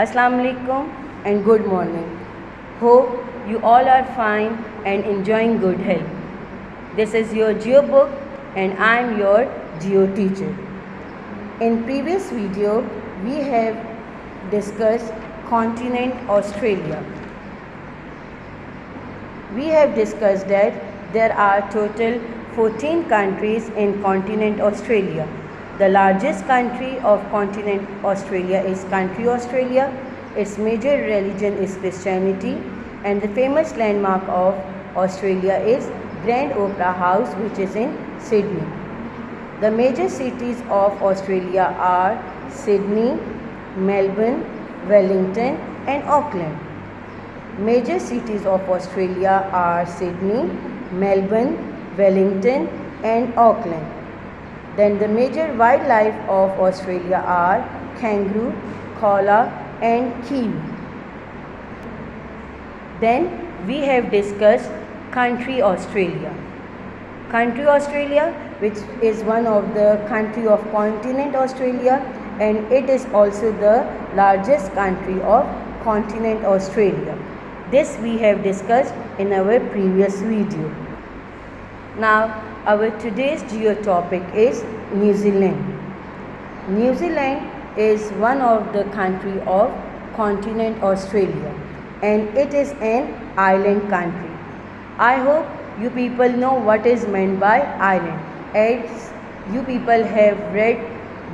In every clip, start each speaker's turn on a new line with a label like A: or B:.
A: Assalamu alaikum and good morning. Hope you all are fine and enjoying good health. This is your Geo book and I am your Geo teacher. In previous video we have discussed continent Australia. We have discussed that there are total 14 countries in continent Australia. The largest country of continent Australia is country Australia. Its major religion is Christianity and the famous landmark of Australia is Grand Opera House, which is in Sydney. The major cities of Australia are Sydney, Melbourne, Wellington and Auckland. Major cities of Australia are Sydney, Melbourne, Wellington and Auckland. Then the major wildlife of Australia are kangaroo, koala and kiwi. Then we have discussed country Australia. Country Australia, which is one of the country of continent Australia, and it is also the largest country of continent Australia. This we have discussed in our previous video. Now our today's geo topic is New Zealand. New Zealand is one of the country of continent Australia and it is an island country. I hope you people know what is meant by island, as you people have read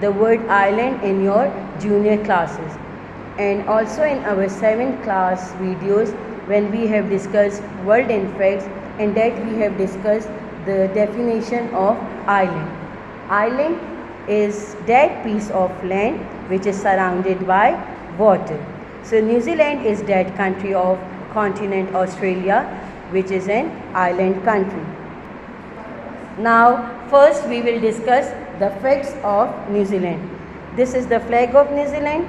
A: the word island in your junior classes and also in our 7th class videos when we have discussed world facts, and that we have discussed the definition of island. Island is that piece of land which is surrounded by water. So New Zealand is that country of continent Australia which is an island country. Now first we will discuss the facts of New Zealand. This is the flag of New Zealand.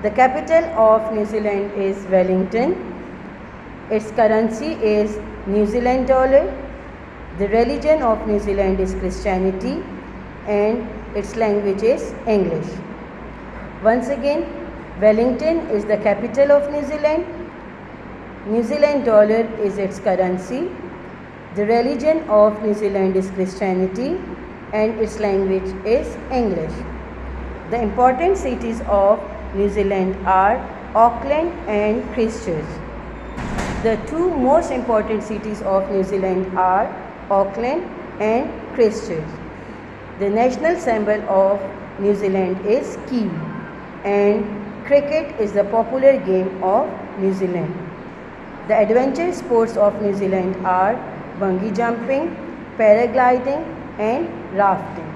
A: The capital of New Zealand is Wellington. Its currency is New Zealand dollar. The religion of New Zealand is Christianity and its language is English. Once again, Wellington is the capital of New Zealand. New Zealand dollar is its currency. The religion of New Zealand is Christianity and its language is English. The important cities of New Zealand are Auckland and Christchurch. The two most important cities of New Zealand are Auckland and Christchurch. The national symbol of New Zealand is kiwi and cricket is the popular game of New Zealand. The adventure sports of New Zealand are bungee jumping, paragliding and rafting.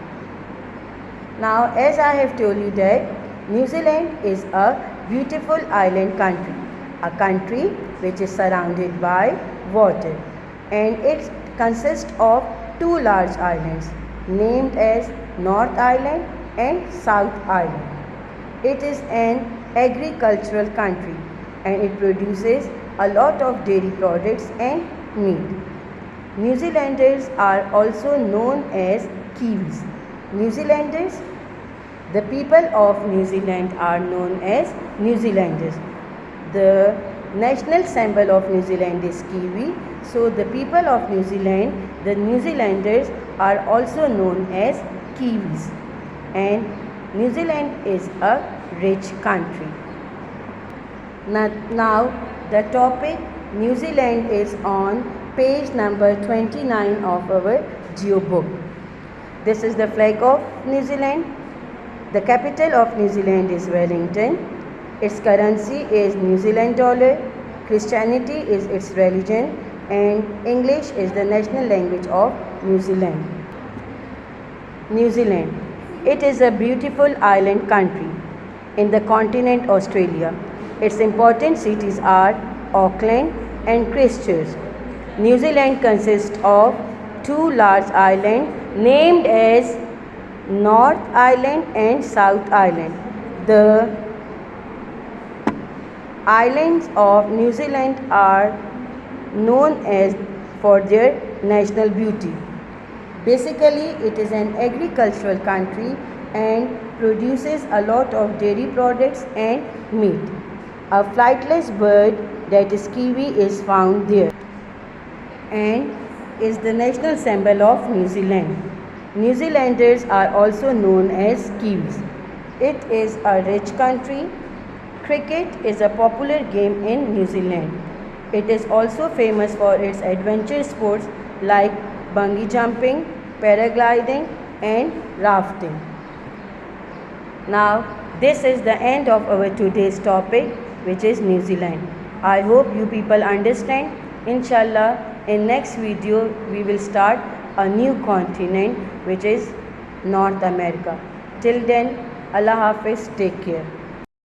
A: Now as I have told you that New Zealand is a beautiful island country, a country which is surrounded by water, and it consists of two large islands named as North Island and South Island. It is an agricultural country and it produces a lot of dairy products and meat. New Zealanders are also known as Kiwis. New Zealanders, the people of New Zealand are known as New Zealanders. The national symbol of New Zealand is kiwi. So the people of New Zealand, the New Zealanders are also known as Kiwis. And New Zealand is a rich country. Now the topic New Zealand is on page number 29 of our geo book. This is the flag of New Zealand. The capital of New Zealand is Wellington. Its currency is New Zealand dollar. Christianity is its religion and English is the national language of New Zealand. New Zealand. It is a beautiful island country in the continent Australia. Its important cities are Auckland and Christchurch. New Zealand consists of two large islands named as North Island and South Island. The islands of New Zealand are known as for their national beauty. Basically, it is an agricultural country and produces a lot of dairy products and meat. A flightless bird, that is kiwi, is found there and is the national symbol of New Zealand. New Zealanders are also known as Kiwis. It is a rich country. Cricket is a popular game in New Zealand. It is also famous for its adventure sports like bungee jumping, paragliding and rafting. Now, this is the end of our today's topic, which is New Zealand. I hope you people understand. Inshallah, in next video we will start a new continent, which is North America. Till then, Allah Hafiz, take care.